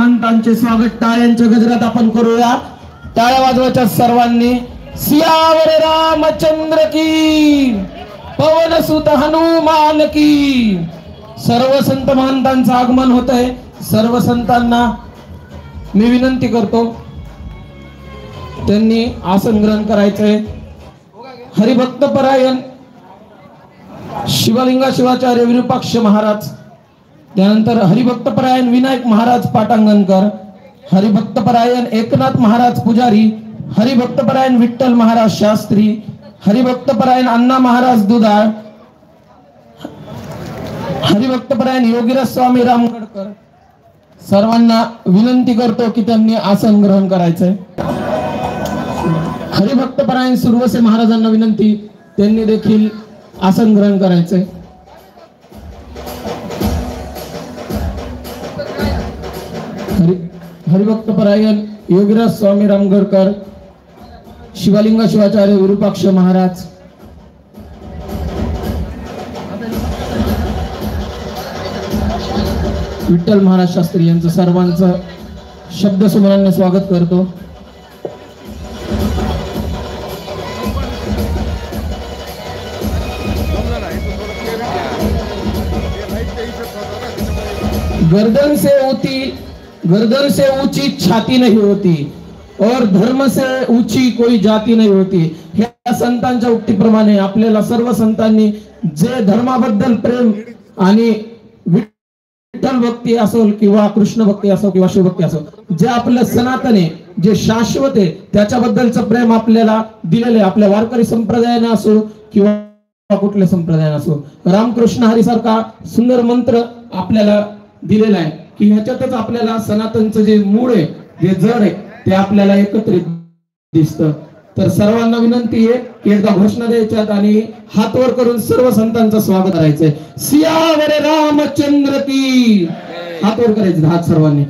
महंतांचे स्वागत टाळ्यांच्या गजरात आपण करूया। टाळ्या वाजवायच्या सर्वांनी। सियावर रामचंद्र की, पवन सुत हनुमान की। सर्व संत महंतांचं आगमन होत आहे। सर्व संतांना मी विनंती करतो त्यांनी आसन ग्रहण करायचंय। हरिभक्त परायण शिवलिंगा शिवाचार्य विरूपाक्ष महाराज, त्यानंतर हरिभक्त परायण विनायक महाराज पाटांगणकर, हरिभक्त परायण एकनाथ महाराज पुजारी, हरिभक्त परायण विठ्ठल महाराज शास्त्री, हरिभक्त परायण अण्णा महाराज दुधाळ, हरिभक्त परायण योगीराज स्वामी रामगडकर। सर्वांना विनंती करतो की त्यांनी आसन ग्रहण करायचंय। हरिभक्त परायण सुरवसे महाराजांना विनंती, त्यांनी देखील आसन ग्रहण करायचंय। हरिभक्त परायण योगीराज स्वामी रामगडकर, शिवलिंगा शिवाचार्य विरूपाक्ष महाराज, विठ्ठल महाराज शास्त्री यांचं सर्वांचं शब्द सुमनाने स्वागत करतो। गर्दन से ऊंची छाती नहीं होती और धर्म से ऊंची कोई जाती नहीं होती। ह्या संतांच्या उक्तीप्रमाणे आपल्याला सर्व संतांनी जे धर्माबद्दल प्रेम आणि विठ्ठल भक्ती असो किंवा कृष्ण भक्ती असो किंवा शिवभक्ती असो, जे आपलं सनातन आहे, जे शाश्वत आहे, त्याच्याबद्दलचं प्रेम आपल्याला दिलेलं आहे। आपल्या वारकरी संप्रदायाने असो किंवा कुठल्या संप्रदायाने असो, रामकृष्ण हरी सारखा सुंदर मंत्र आपल्याला दिलेला आहे की ह्याच्यातच आपल्याला सनातनचं जे मूळ आहे, जे जड आहे, ते आपल्याला एकत्रित दिसतं। तर सर्वांना विनंती आहे की एकदा घोषणा द्यायच्यात आणि हात वर करून सर्व संतांचं स्वागत करायचंय। सियावर रामचंद्र की, हात वर करायचे हात सर्वांनी।